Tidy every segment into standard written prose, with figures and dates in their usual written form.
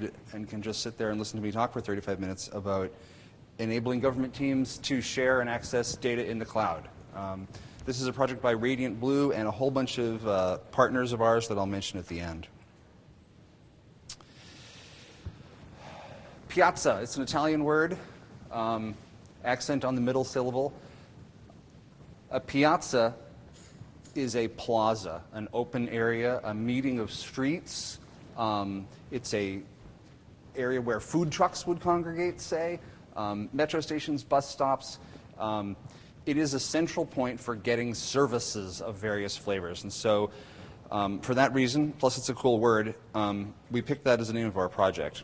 interested and can just sit there and listen to me talk for 35 minutes about enabling government teams to share and access data in the cloud. This is a project by Radiant Blue and a whole bunch of partners of ours that I'll mention at the end. Piazza, it's an Italian word, accent on the middle syllable. A piazza is a plaza, an open area, a meeting of streets. It's a area where food trucks would congregate, say, metro stations, bus stops. It is a central point for getting services of various flavors. And so for that reason, plus it's a cool word, we picked that as the name of our project.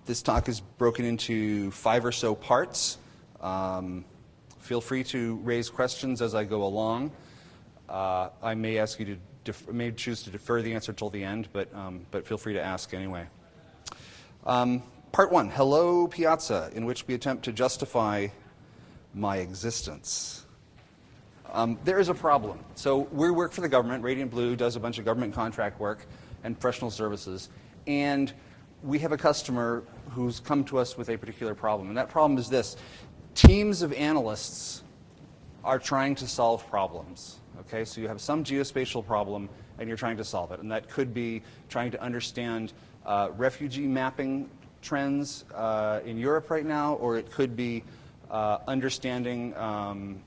This talk is broken into 5 or so parts. Feel free to raise questions as I go along. I may ask you to may choose to defer the answer till the end, but feel free to ask anyway. Part 1, Hello Piazza, in which we attempt to justify my existence. There is a problem. So we work for the government. Radiant Blue does a bunch of government contract work and professional services. And we have a customer who's come to us with a particular problem. And that problem is this. Teams of analysts are trying to solve problems. Okay, so you have some geospatial problem and you're trying to solve it. And that could be trying to understand refugee mapping trends in Europe right now, or it could be understanding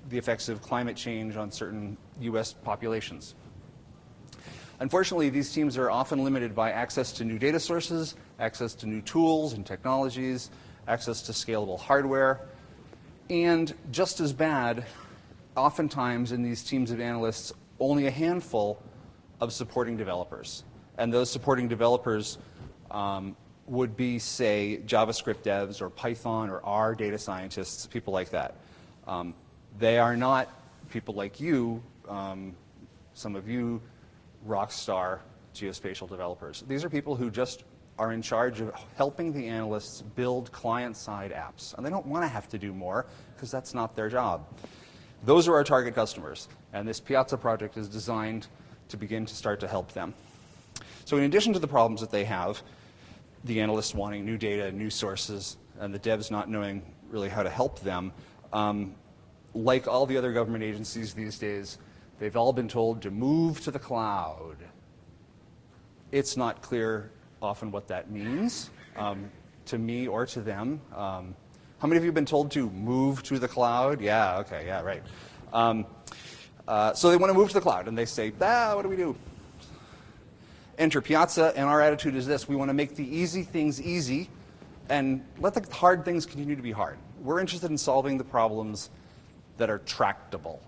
the effects of climate change on certain US populations. Unfortunately, these teams are often limited by access to new data sources, access to new tools and technologies, access to scalable hardware, and just as bad, oftentimes in these teams of analysts, only a handful of supporting developers. And those supporting developers would be, say, JavaScript devs or Python or R data scientists, people like that. They are not people like you, some of you rock star geospatial developers. These are people who just are in charge of helping the analysts build client-side apps. And they don't want to have to do more because that's not their job. Those are our target customers. And this Piazza project is designed to begin to start to help them. So in addition to the problems that they have, the analysts wanting new data, new sources, and the devs not knowing really how to help them, like all the other government agencies these days, they've all been told to move to the cloud. It's not clear often what that means to me or to them. How many of you have been told to move to the cloud? Yeah, okay, yeah, right. So they want to move to the cloud, and they say, what do we do? Enter Piazza, and our attitude is this. We want to make the easy things easy and let the hard things continue to be hard. We're interested in solving the problems that are tractable.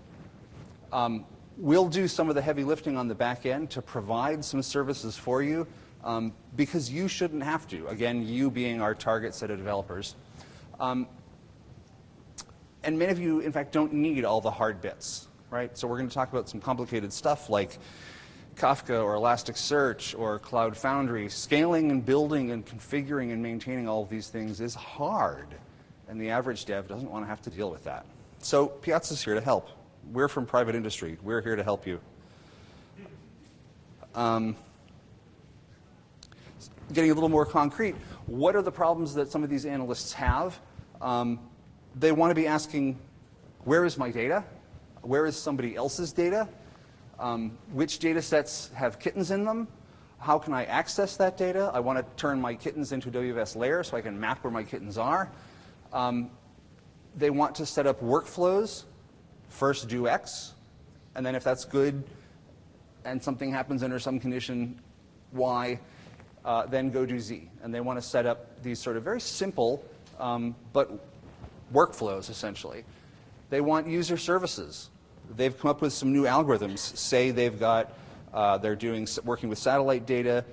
We'll do some of the heavy lifting on the back end to provide some services for you because you shouldn't have to. Again, you being our target set of developers. And many of you, in fact, don't need all the hard bits, right? So we're going to talk about some complicated stuff like Kafka or Elasticsearch or Cloud Foundry. Scaling and building and configuring and maintaining all of these things is hard, and the average dev doesn't want to have to deal with that. So Piazza's here to help. We're from private industry. We're here to help you. Getting a little more concrete, what are the problems that some of these analysts have? They want to be asking, where is my data? Where is somebody else's data? Which data sets have kittens in them? How can I access that data? I want to turn my kittens into a WFS layer so I can map where my kittens are. They want to set up workflows. First do X, and then if that's good and something happens under some condition Y, then go do Z. And they want to set up these sort of very simple but workflows, essentially. They want user services. They've come up with some new algorithms. Say they've got, they're working with satellite data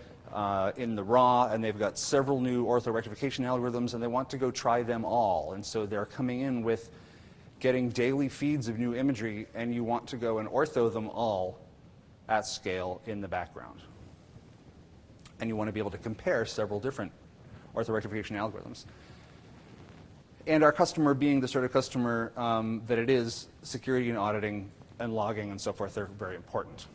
in the raw, and they've got several new orthorectification algorithms, and they want to go try them all. And so they're coming in with getting daily feeds of new imagery, and you want to go and ortho them all at scale in the background. And you want to be able to compare several different orthorectification algorithms. And our customer being the sort of customer that it is, security and auditing and logging and so forth are very important.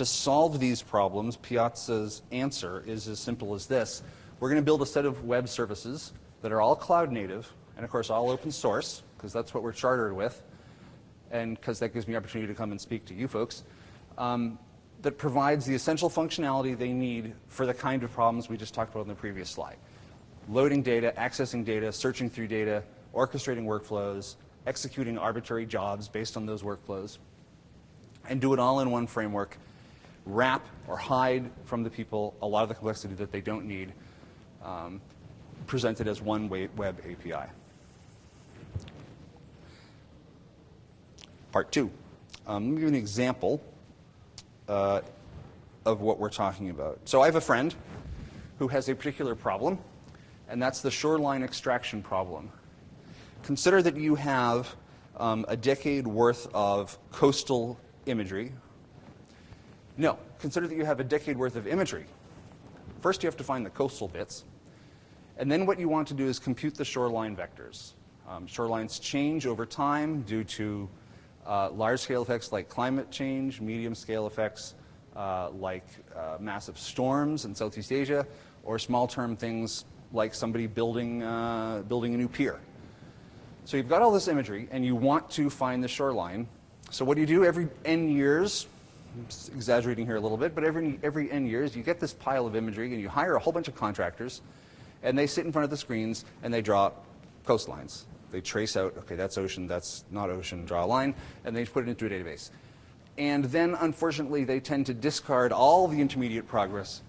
To solve these problems, Piazza's answer is as simple as this. We're going to build a set of web services that are all cloud native, and of course all open source, because that's what we're chartered with, and because that gives me the opportunity to come and speak to you folks, that provides the essential functionality they need for the kind of problems we just talked about in the previous slide. Loading data, accessing data, searching through data, orchestrating workflows, executing arbitrary jobs based on those workflows, and do it all in one framework. Wrap or hide from the people a lot of the complexity that they don't need, presented as one web API. Part 2. Let me give you an example of what we're talking about. So I have a friend who has a particular problem, and that's the Shoreline extraction problem. Consider that you have a decade worth of coastal imagery. No, consider that you have a decade worth of imagery. First you have to find the coastal bits, and then what you want to do is compute the shoreline vectors. Shorelines change over time due to large-scale effects like climate change, medium-scale effects like massive storms in Southeast Asia, or small-term things like somebody building a new pier. So you've got all this imagery, and you want to find the shoreline. So what do? Every N years, I'm exaggerating here a little bit, but every N years, you get this pile of imagery, and you hire a whole bunch of contractors, and they sit in front of the screens, and they draw coastlines. They trace out, okay, that's ocean, that's not ocean, draw a line, and they put it into a database. And then, unfortunately, they tend to discard all the intermediate progress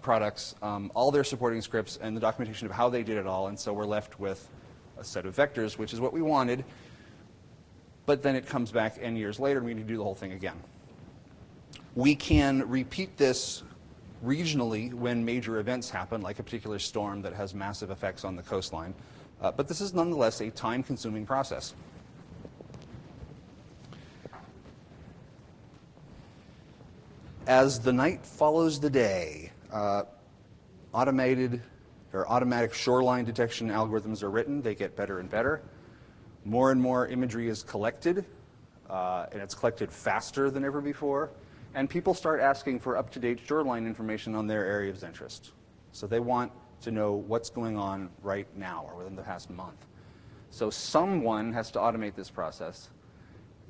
products, all their supporting scripts, and the documentation of how they did it all, and so we're left with a set of vectors, which is what we wanted, but then it comes back N years later, and we need to do the whole thing again. We can repeat this regionally when major events happen, like a particular storm that has massive effects on the coastline, but this is nonetheless a time-consuming process. As the night follows the day, automatic shoreline detection algorithms are written. They get better and better. More and more imagery is collected, and it's collected faster than ever before. And people start asking for up-to-date shoreline information on their area of interest. So they want to know what's going on right now or within the past month. So someone has to automate this process.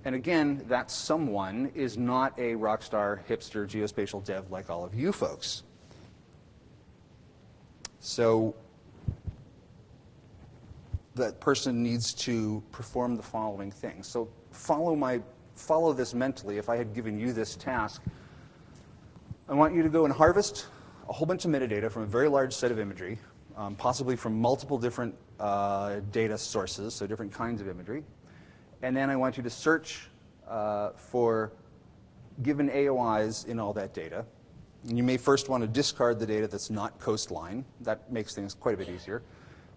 And again, that someone is not a rock star, hipster, geospatial dev like all of you folks. So that person needs to perform the following things. So follow this mentally. If I had given you this task, I want you to go and harvest a whole bunch of metadata from a very large set of imagery, possibly from multiple different data sources, so different kinds of imagery. And then I want you to search for given AOIs in all that data. And you may first want to discard the data that's not coastline. That makes things quite a bit easier.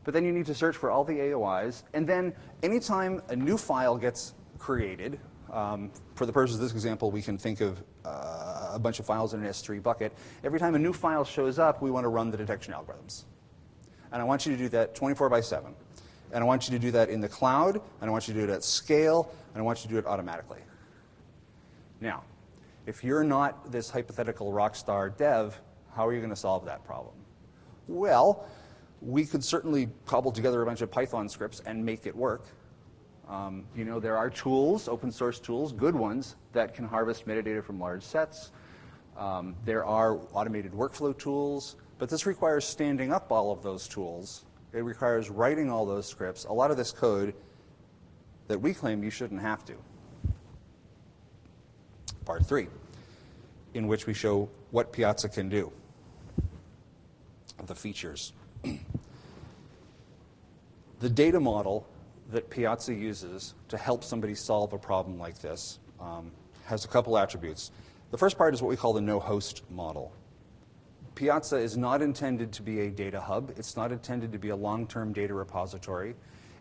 But then you need to search for all the AOIs. And then anytime a new file gets created, for the purpose of this example, we can think of a bunch of files in an S3 bucket. Every time a new file shows up, we want to run the detection algorithms. And I want you to do that 24/7. And I want you to do that in the cloud, and I want you to do it at scale, and I want you to do it automatically. Now, if you're not this hypothetical rock star dev, how are you going to solve that problem? Well, we could certainly cobble together a bunch of Python scripts and make it work. You know, there are tools, open source tools, good ones, that can harvest metadata from large sets. There are automated workflow tools, but this requires standing up all of those tools. It requires writing all those scripts, a lot of this code that we claim you shouldn't have to. Part 3, in which we show what Piazza can do, the features. The data model that Piazza uses to help somebody solve a problem like this has a couple attributes. The first part is what we call the no-host model. Piazza is not intended to be a data hub. It's not intended to be a long-term data repository.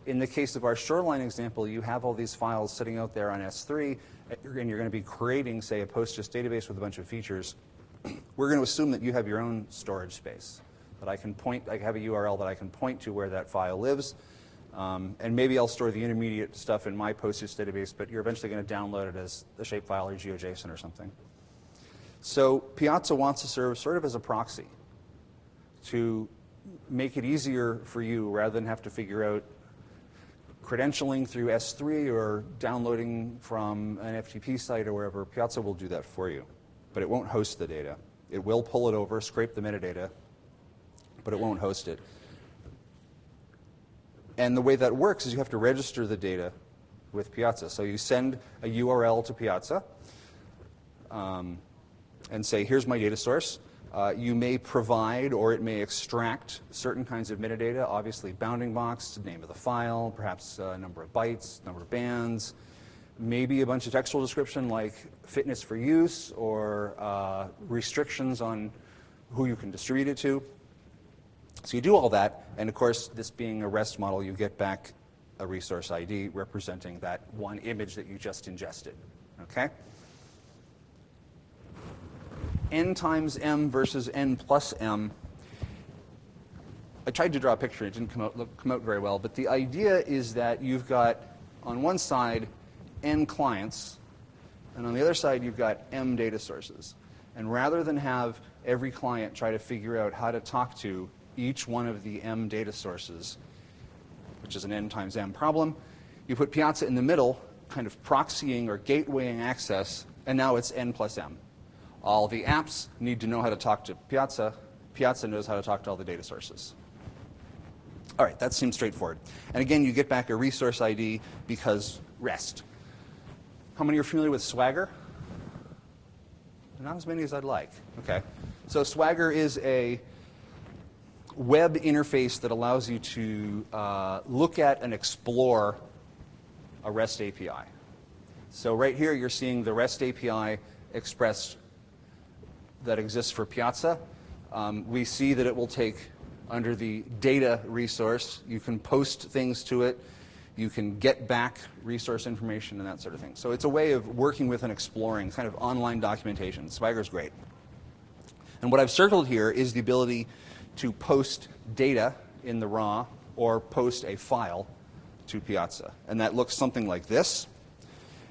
In the case of our Shoreline example, you have all these files sitting out there on S3, and you're going to be creating, say, a Postgres database with a bunch of features. We're going to assume that you have your own storage space, that I have a URL that I can point to where that file lives, And maybe I'll store the intermediate stuff in my PostGIS database, but you're eventually going to download it as a shapefile or GeoJSON or something. So Piazza wants to serve sort of as a proxy to make it easier for you rather than have to figure out credentialing through S3 or downloading from an FTP site or wherever. Piazza will do that for you, but it won't host the data. It will pull it over, scrape the metadata, but it won't host it. And the way that works is you have to register the data with Piazza. So you send a URL to Piazza and say, here's my data source. You may provide or it may extract certain kinds of metadata, obviously bounding box, the name of the file, perhaps number of bytes, number of bands, maybe a bunch of textual description like fitness for use or restrictions on who you can distribute it to. So you do all that, and of course, this being a REST model, you get back a resource ID representing that one image that you just ingested. Okay? N times M versus N plus M. I tried to draw a picture. It didn't come out very well. But the idea is that you've got, on one side, N clients, and on the other side, you've got M data sources. And rather than have every client try to figure out how to talk to each one of the M data sources, which is an N times M problem, you put Piazza in the middle, kind of proxying or gatewaying access, and now it's N plus M. All the apps need to know how to talk to Piazza. Piazza knows how to talk to all the data sources. All right, that seems straightforward. And again, you get back a resource ID because REST. How many are familiar with Swagger? Not as many as I'd like. Okay. So Swagger is a web interface that allows you to look at and explore a REST API. So right here, you're seeing the REST API expressed that exists for Piazza. We see that it will take, under the data resource, you can post things to it, you can get back resource information and that sort of thing. So it's a way of working with and exploring, kind of online documentation. Swagger's great. And what I've circled here is the ability to post data in the raw or post a file to Piazza. And that looks something like this.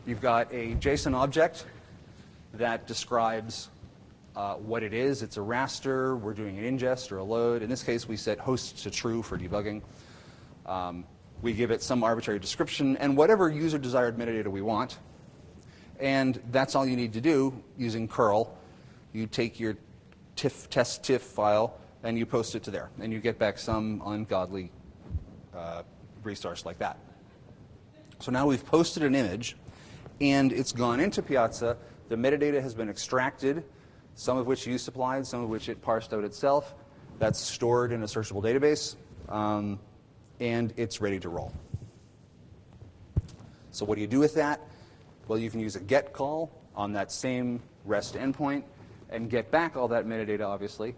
You've got a JSON object that describes what it is. It's a raster. We're doing an ingest or a load. In this case, we set host to true for debugging. We give it some arbitrary description and whatever user-desired metadata we want. And that's all you need to do using curl. You take your test TIFF file and you post it to there. And you get back some ungodly resource like that. So now we've posted an image, and it's gone into Piazza. The metadata has been extracted, some of which you supplied, some of which it parsed out itself. That's stored in a searchable database, and it's ready to roll. So what do you do with that? Well, you can use a GET call on that same REST endpoint and get back all that metadata, obviously.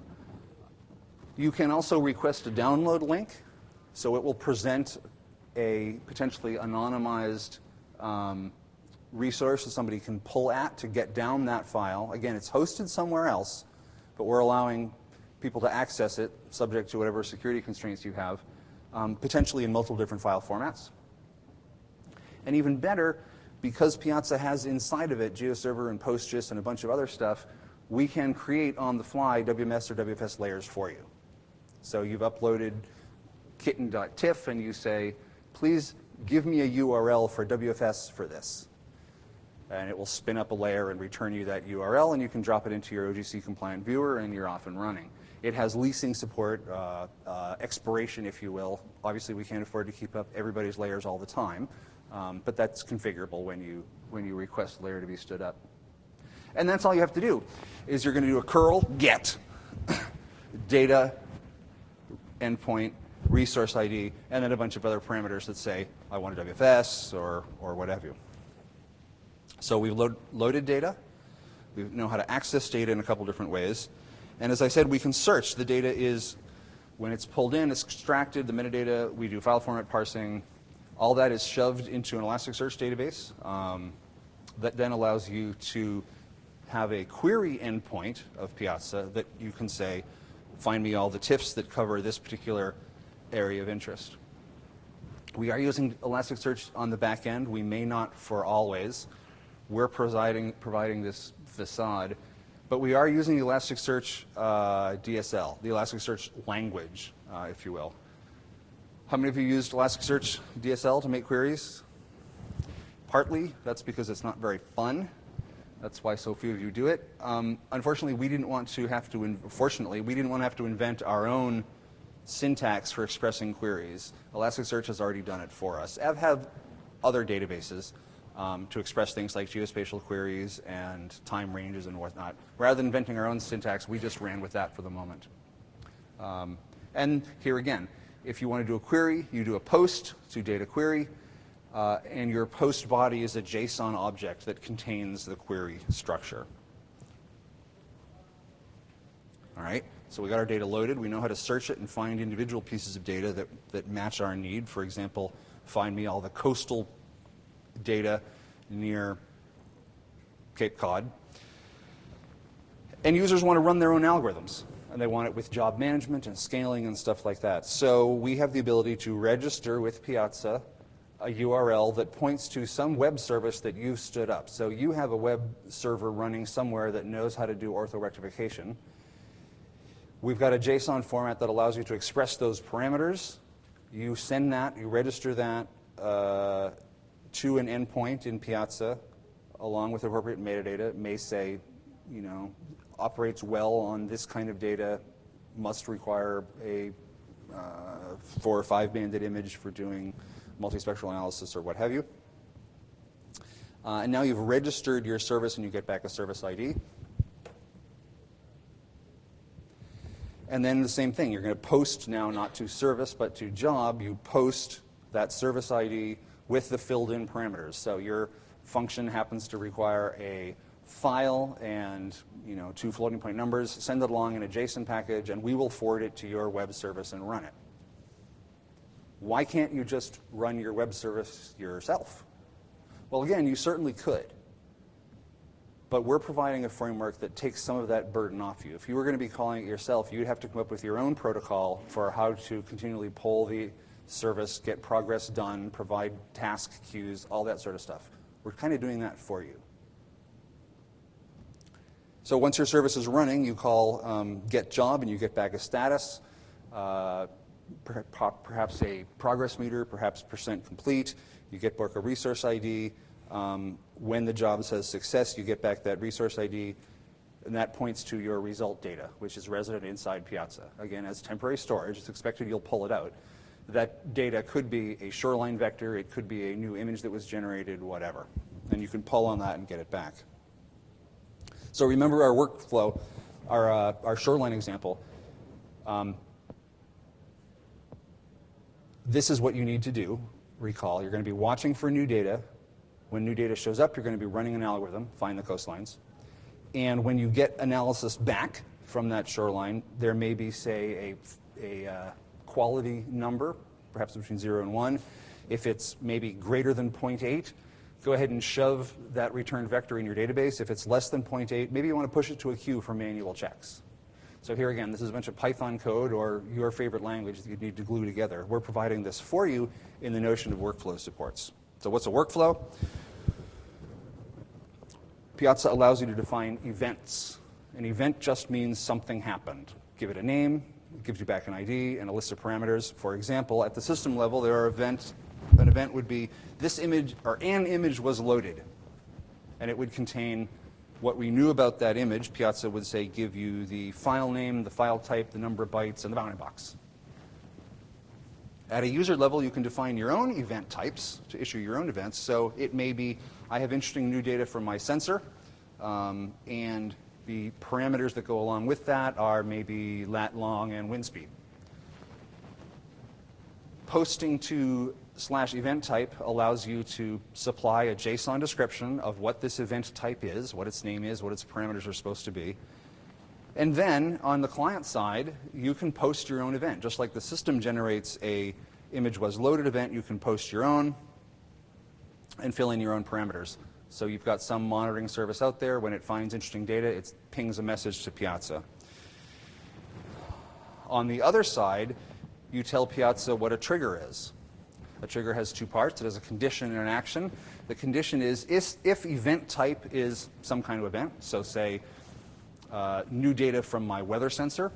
You can also request a download link, so it will present a potentially anonymized resource that somebody can pull at to get down that file. Again, it's hosted somewhere else, but we're allowing people to access it, subject to whatever security constraints you have, potentially in multiple different file formats. And even better, because Piazza has inside of it GeoServer and PostGIS and a bunch of other stuff, we can create on the fly WMS or WFS layers for you. So you've uploaded kitten.tiff and you say, please give me a URL for WFS for this. And it will spin up a layer and return you that URL, and you can drop it into your OGC compliant viewer, and you're off and running. It has leasing support, expiration, if you will. Obviously, we can't afford to keep up everybody's layers all the time, but that's configurable when you request a layer to be stood up. And that's all you have to do, is you're going to do a curl get data endpoint resource ID, and then a bunch of other parameters that say, I want a WFS or what have you. So we've loaded data. We know how to access data in a couple different ways. And as I said, we can search. The data is, when it's pulled in, it's extracted, the metadata, we do file format parsing. All that is shoved into an Elasticsearch database that then allows you to have a query endpoint of Piazza that you can say, find me all the TIFFs that cover this particular area of interest. We are using Elasticsearch on the back end. We may not for always. We're providing this facade. But we are using the Elasticsearch DSL, the Elasticsearch language, if you will. How many of you used Elasticsearch DSL to make queries? Partly, that's because it's not very fun. That's why so few of you do it. Unfortunately, we didn't want to have to, fortunately, we didn't want to have to invent our own syntax for expressing queries. Elasticsearch has already done it for us. I've had other databases to express things like geospatial queries and time ranges and whatnot. Rather than inventing our own syntax, we just ran with that for the moment. And here again, if you want to do a query, you do a post to data query, and your post body is a JSON object that contains the query structure. All right, so we got our data loaded. We know how to search it and find individual pieces of data that match our need. For example, find me all the coastal data near Cape Cod. And users want to run their own algorithms, and they want it with job management and scaling and stuff like that. So we have the ability to register with Piazza a URL that points to some web service that you've stood up. So you have a web server running somewhere that knows how to do orthorectification. We've got a JSON format that allows you to express those parameters. You send that, you register that to an endpoint in Piazza along with appropriate metadata. It may say, you know, operates well on this kind of data, must require a 4 or 5 banded image for doing multispectral analysis or what have you. And now you've registered your service and you get back a service ID. And then the same thing, you're going to post now not to service but to job. You post that service ID with the filled in parameters. So your function happens to require a file and 2 floating point numbers. Send it along in a JSON package and we will forward it to your web service and run it. Why can't you just run your web service yourself? Well, again, you certainly could. But we're providing a framework that takes some of that burden off you. If you were going to be calling it yourself, you'd have to come up with your own protocol for how to continually poll the service, get progress done, provide task queues, all that sort of stuff. We're kind of doing that for you. So once your service is running, you call get job and you get back a status, perhaps a progress meter, perhaps % complete. You get back a resource ID. When the job says success, you get back that resource ID, and that points to your result data, which is resident inside Piazza. Again, as temporary storage, it's expected you'll pull it out. That data could be a Shoreline vector, it could be a new image that was generated, whatever. And you can pull on that and get it back. So remember our workflow, our Shoreline example. This is what you need to do. Recall, you're going to be watching for new data. When new data shows up, you're going to be running an algorithm, find the coastlines. And when you get analysis back from that shoreline, there may be, say, a quality number, perhaps between 0 and 1. If it's maybe greater than 0.8, go ahead and shove that return vector in your database. If it's less than 0.8, maybe you want to push it to a queue for manual checks. So here again, this is a bunch of Python code or your favorite language that you need to glue together. We're providing this for you in the notion of workflow supports. So what's a workflow? Piazza allows you to define events. An event just means something happened. Give it a name, it gives you back an ID and a list of parameters. For example, at the system level, there are events. An event would be this image, or an image was loaded. And it would contain what we knew about that image. Piazza would say give you the file name, the file type, the number of bytes, and the bounding box. At a user level, you can define your own event types to issue your own events. So it may be, I have interesting new data from my sensor, and the parameters that go along with that are maybe lat long and wind speed. Posting to /event type allows you to supply a JSON description of what this event type is, what its name is, what its parameters are supposed to be. And then on the client side, you can post your own event. Just like the system generates a image was loaded event, you can post your own and fill in your own parameters. So you've got some monitoring service out there. When it finds interesting data, it pings a message to Piazza. On the other side, you tell Piazza what a trigger is. A trigger has two parts. It has a condition and an action. The condition is if event type is some kind of event, so say new data from my weather sensor,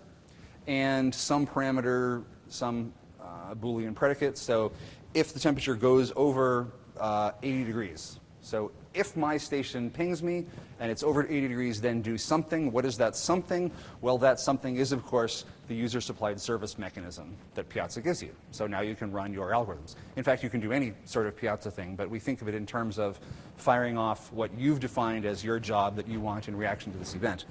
and some parameter, some Boolean predicate. So if the temperature goes over 80 degrees. So if my station pings me and it's over 80 degrees, then do something. What is that something? Well, that something is, of course, the user-supplied service mechanism that Piazza gives you. So now you can run your algorithms. In fact, you can do any sort of Piazza thing, but we think of it in terms of firing off what you've defined as your job that you want in reaction to this event.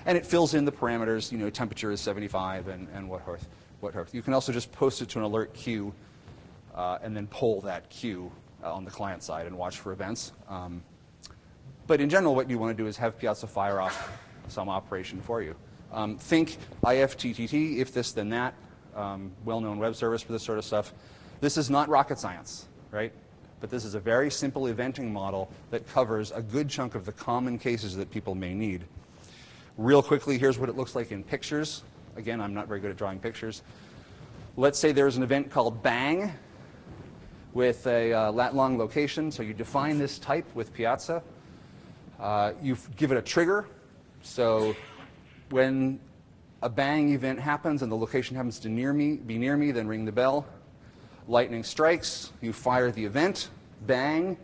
And it fills in the parameters, you know, temperature is 75 and what hearth. You can also just post it to an alert queue and then poll that queue on the client side and watch for events. But in general, what you want to do is have Piazza fire off some operation for you. Think IFTTT, if this then that, well-known web service for this sort of stuff. This is not rocket science, right? But this is a very simple eventing model that covers a good chunk of the common cases that people may need. Real quickly, here's what it looks like in pictures. Again, I'm not very good at drawing pictures. Let's say there's an event called bang with a lat-long location. So you define this type with Piazza. You give it a trigger. So when a bang event happens and the location happens to be near me, then ring the bell. Lightning strikes. You fire the event. Bang.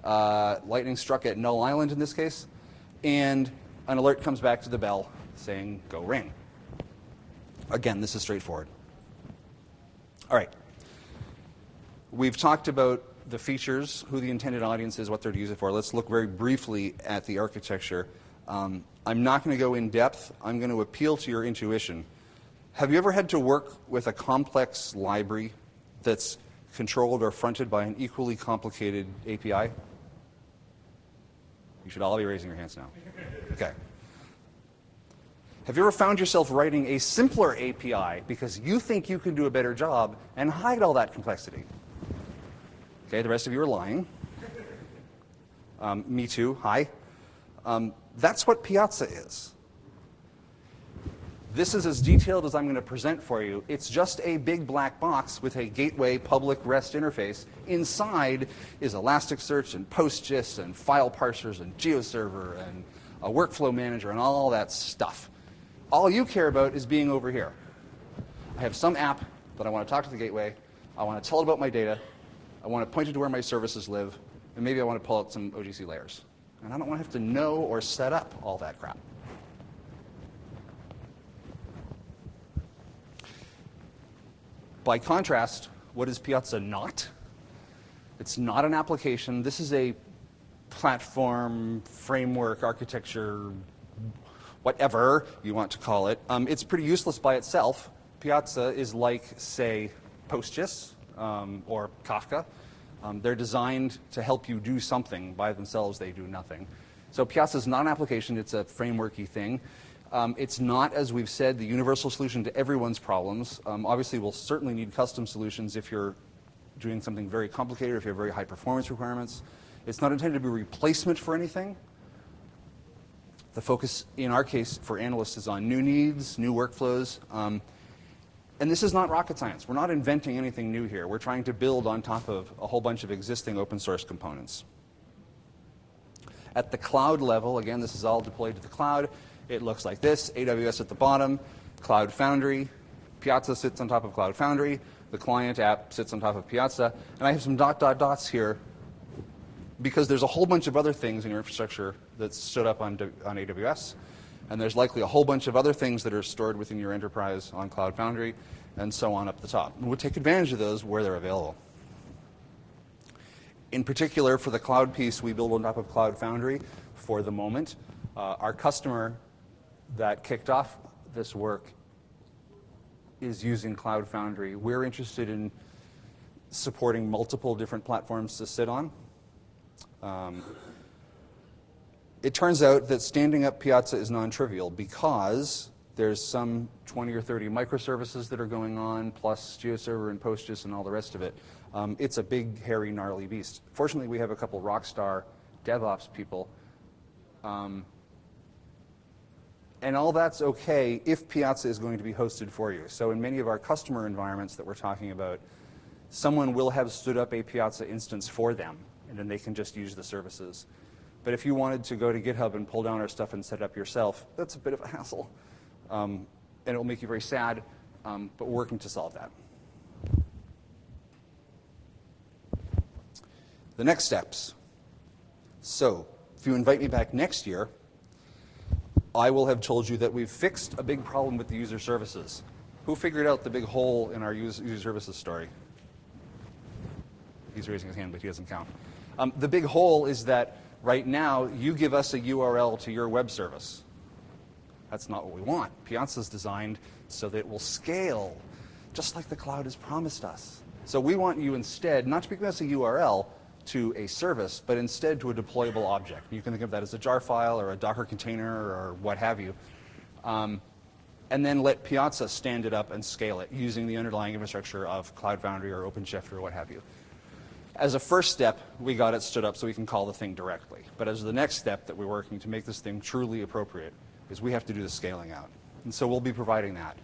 Lightning struck at Null Island in this case. And an alert comes back to the bell saying, go ring. Again, this is straightforward. All right. We've talked about the features, who the intended audience is, what they're to use it for. Let's look very briefly at the architecture. I'm not going to go in depth. I'm going to appeal to your intuition. Have you ever had to work with a complex library that's controlled or fronted by an equally complicated API? You should all be raising your hands now. Okay. Have you ever found yourself writing a simpler API because you think you can do a better job and hide all that complexity? Okay, the rest of you are lying. Me too. Hi. That's what Piazza is. This is as detailed as I'm going to present for you. It's just a big black box with a gateway public REST interface. Inside is Elasticsearch and PostGIS and file parsers and GeoServer and a workflow manager and all that stuff. All you care about is being over here. I have some app that I want to talk to the gateway. I want to tell it about my data. I want to point it to where my services live. And maybe I want to pull out some OGC layers. And I don't want to have to know or set up all that crap. By contrast, what is Piazza not? It's not an application. This is a platform, framework, architecture, whatever you want to call it. It's pretty useless by itself. Piazza is like, say, PostGIS or Kafka. They're designed to help you do something. By themselves, they do nothing. So Piazza is not an application. It's a frameworky thing. It's not, as we've said, the universal solution to everyone's problems. Obviously, we'll certainly need custom solutions if you're doing something very complicated, if you have very high performance requirements. It's not intended to be a replacement for anything. The focus, in our case, for analysts is on new needs, new workflows. And this is not rocket science. We're not inventing anything new here. We're trying to build on top of a whole bunch of existing open source components. At the cloud level, again, this is all deployed to the cloud. It looks like this. AWS at the bottom, Cloud Foundry. Piazza sits on top of Cloud Foundry. The client app sits on top of Piazza. And I have some dots here because there's a whole bunch of other things in your infrastructure that stood up on AWS. And there's likely a whole bunch of other things that are stored within your enterprise on Cloud Foundry, and so on up the top. And we'll take advantage of those where they're available. In particular, for the cloud piece, we build on top of Cloud Foundry for the moment. Our customer that kicked off this work is using Cloud Foundry. We're interested in supporting multiple different platforms to sit on. It turns out that standing up Piazza is non-trivial because there's some 20 or 30 microservices that are going on, plus GeoServer and PostGIS and all the rest of it. It's a big, hairy, gnarly beast. Fortunately, we have a couple rockstar DevOps people. And all that's okay if Piazza is going to be hosted for you. So in many of our customer environments that we're talking about, someone will have stood up a Piazza instance for them, and then they can just use the services. But if you wanted to go to GitHub and pull down our stuff and set it up yourself, that's a bit of a hassle. And it will make you very sad, but we're working to solve that. The next steps. So if you invite me back next year, I will have told you that we've fixed a big problem with the user services. Who figured out the big hole in our user services story? He's raising his hand, but he doesn't count. The big hole is that right now, you give us a URL to your web service. That's not what we want. Piazza is designed so that it will scale, just like the cloud has promised us. So we want you instead not to give us a URL to a service, but instead to a deployable object. You can think of that as a jar file or a Docker container or what have you. And then let Piazza stand it up and scale it using the underlying infrastructure of Cloud Foundry or OpenShift or what have you. As a first step, we got it stood up so we can call the thing directly. But as the next step that we're working to make this thing truly appropriate is we have to do the scaling out. And so we'll be providing that.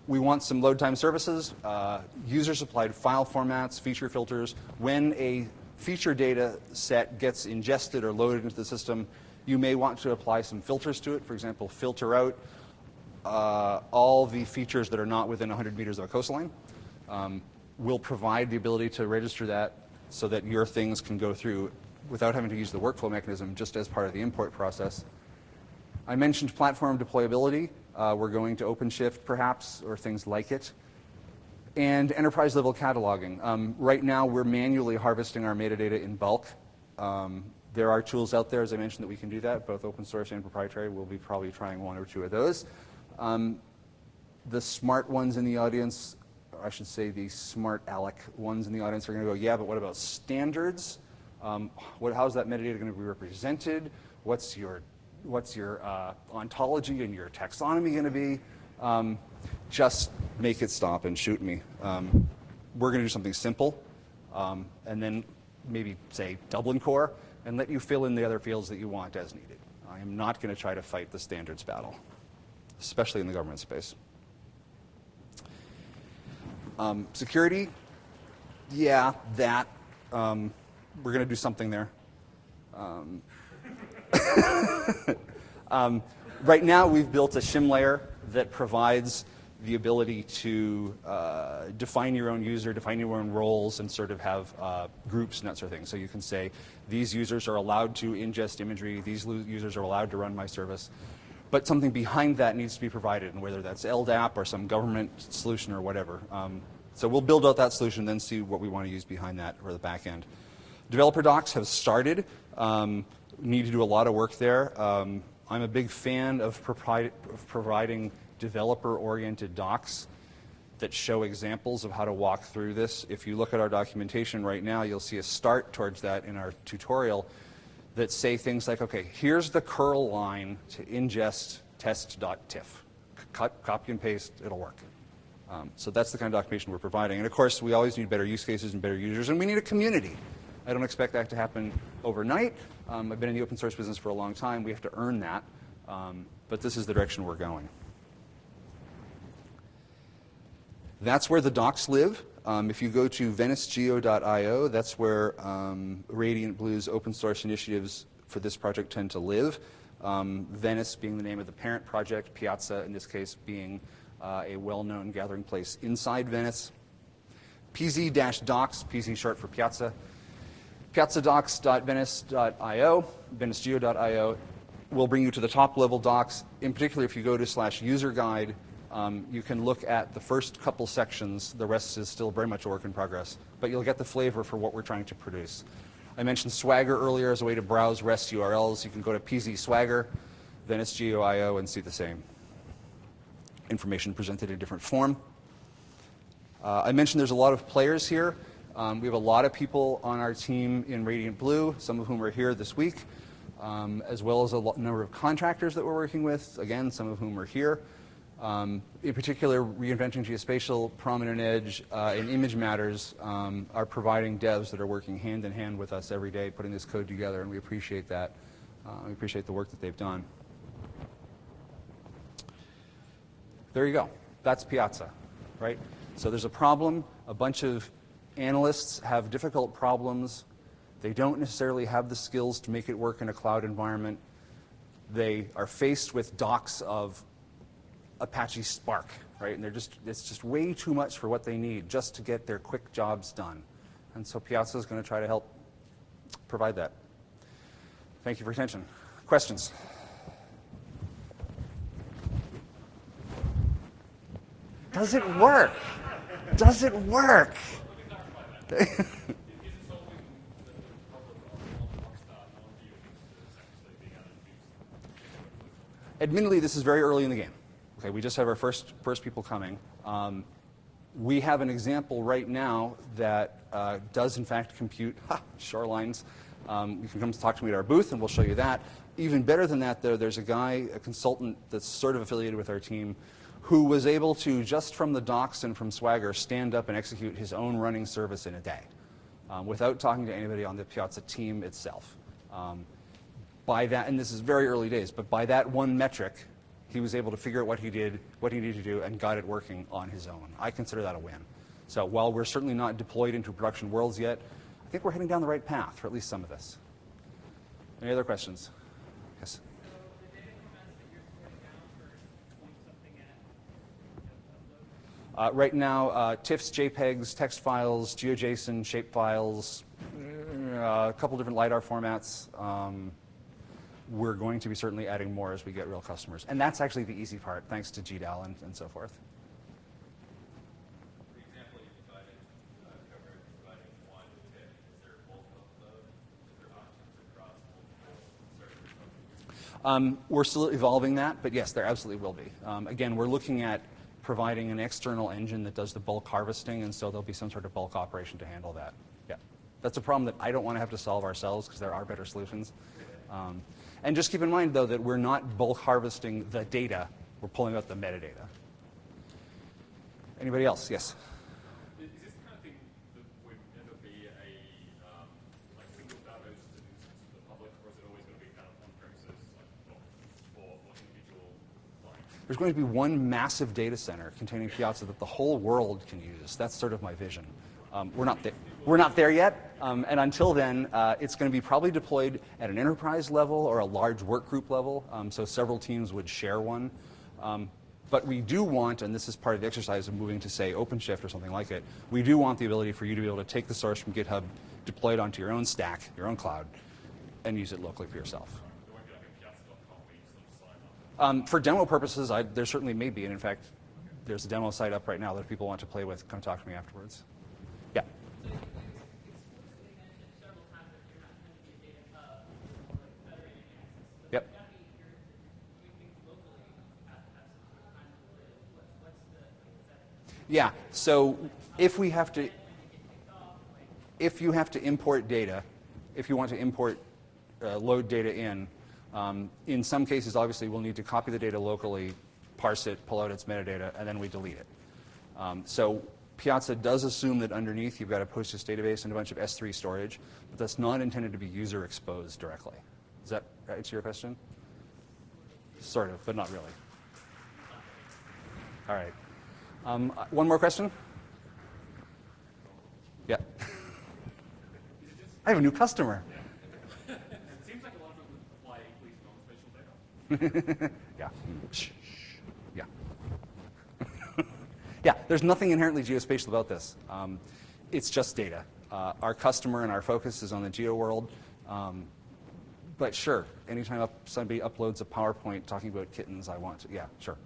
We want some load time services, user-supplied file formats, feature filters. When a feature data set gets ingested or loaded into the system, you may want to apply some filters to it. For example, filter out all the features that are not within 100 meters of a coastline. We'll provide the ability to register that so that your things can go through without having to use the workflow mechanism just as part of the import process. I mentioned platform deployability. We're going to OpenShift, perhaps, or things like it. And enterprise-level cataloging. Right now, we're manually harvesting our metadata in bulk. There are tools out there, as I mentioned, that we can do that, both open source and proprietary. We'll be probably trying one or two of those. The smart ones in the audience, or I should say the smart aleck ones in the audience, are going to go, yeah, but what about standards? How's that metadata going to be represented? What's your ontology and your taxonomy going to be? Just make it stop and shoot me. We're going to do something simple, and then maybe say Dublin core, and let you fill in the other fields that you want as needed. I am not going to try to fight the standards battle, especially in the government space. Security, yeah, that. We're going to do something there. Right now, we've built a shim layer that provides the ability to define your own user, define your own roles, and sort of have groups and that sort of thing. So you can say, these users are allowed to ingest imagery, these users are allowed to run my service. But something behind that needs to be provided, and whether that's LDAP or some government solution or whatever. So we'll build out that solution, then see what we want to use behind that for the back end. Developer docs have started. Need to do a lot of work there. I'm a big fan of providing developer-oriented docs that show examples of how to walk through this. If you look at our documentation right now, you'll see a start towards that in our tutorial that say things like, okay, here's the curl line to ingest test.tiff. Cut, copy, and paste, it'll work. So that's the kind of documentation we're providing. And of course, we always need better use cases and better users, and we need a community. I don't expect that to happen overnight. I've been in the open source business for a long time. We have to earn that. But this is the direction we're going. That's where the docs live. If you go to venice.geo.io, that's where Radiant Blue's open source initiatives for this project tend to live. Venice being the name of the parent project, Piazza in this case being a well-known gathering place inside Venice. PZ-docs, PZ short for Piazza. Piazzadocs.venice.io, venice.geo.io will bring you to the top level docs. In particular, if you go to /user guide, you can look at the first couple sections. The rest is still very much a work in progress, but you'll get the flavor for what we're trying to produce. I mentioned Swagger earlier as a way to browse REST URLs. You can go to PZ Swagger, venice.geo.io, and see the same information presented in a different form. I mentioned there's a lot of players here. We have a lot of people on our team in Radiant Blue, some of whom are here this week, as well as a number of contractors that we're working with, again, some of whom are here. In particular, Reinventing Geospatial, Prominent Edge, and Image Matters are providing devs that are working hand in hand with us every day, putting this code together, and we appreciate that. We appreciate the work that they've done. There you go. That's Piazza, right? So there's a problem. A bunch of analysts have difficult problems. They don't necessarily have the skills to make it work in a cloud environment. They are faced with docs of Apache Spark, right? And it's just way too much for what they need just to get their quick jobs done. And so Piazza is going to try to help provide that. Thank you for your attention. Questions? Does it work? Does it work? Admittedly, this is very early in the game. Okay, we just have our first people coming. We have an example right now that does in fact compute shorelines. You can come talk to me at our booth and we'll show you that. Even better than that, though, there's a guy, a consultant that's sort of affiliated with our team, who was able to, just from the docs and from Swagger, stand up and execute his own running service in a day without talking to anybody on the Piazza team itself. By that, and this is very early days, but by that one metric, he was able to figure out what he needed to do, and got it working on his own. I consider that a win. So while we're certainly not deployed into production worlds yet, I think we're heading down the right path for at least some of this. Any other questions? Yes? Right now, TIFFs, JPEGs, text files, GeoJSON, shape files, a couple different LiDAR formats. We're going to be certainly adding more as we get real customers. And that's actually the easy part, thanks to GDAL and so forth. For example, you provided coverage providing one TIFF. Is there multiple of those? Is there options across multiple servers? We're still evolving that, but yes, there absolutely will be. Again, we're looking at providing an external engine that does the bulk harvesting, and so there'll be some sort of bulk operation to handle that. Yeah, that's a problem that I don't want to have to solve ourselves because there are better solutions. And just keep in mind, though, that we're not bulk harvesting the data. We're pulling out the metadata. Anybody else? Yes? Is this the kind of thing that would ever be a like single database to the public, or is it always going to be kind of on-premises, like for individual clients? There's going to be one massive data center containing Piazza that the whole world can use. That's sort of my vision. We're not there yet, and until then, it's going to be probably deployed at an enterprise level or a large work group level, so several teams would share one. But we do want, and this is part of the exercise of moving to, say, OpenShift or something like it, we do want the ability for you to be able to take the source from GitHub, deploy it onto your own stack, your own cloud, and use it locally for yourself. For demo purposes, there certainly may be, and in fact, there's a demo site up right now that if people want to play with, come talk to me afterwards. Yeah. Yep. Yeah. So if you have to import data, if you want to import load data in some cases, obviously, we'll need to copy the data locally, parse it, pull out its metadata, and then we delete it. So Piazza does assume that underneath you've got a Postgres database and a bunch of S3 storage, but that's not intended to be user exposed directly. Does that answer your question? Sort of, but not really. All right. One more question? Yeah. I have a new customer. It seems like a lot of them apply equally to non-spatial data. Yeah. Yeah. Yeah, there's nothing inherently geospatial about this. It's just data. Our customer and our focus is on the geo world. But sure, anytime somebody uploads a PowerPoint talking about kittens, I want to. Yeah, sure.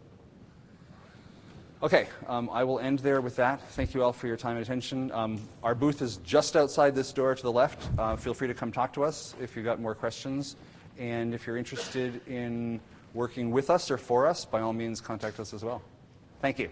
Okay, I will end there with that. Thank you all for your time and attention. Our booth is just outside this door to the left. Feel free to come talk to us if you've got more questions. And if you're interested in working with us or for us, by all means, contact us as well. Thank you.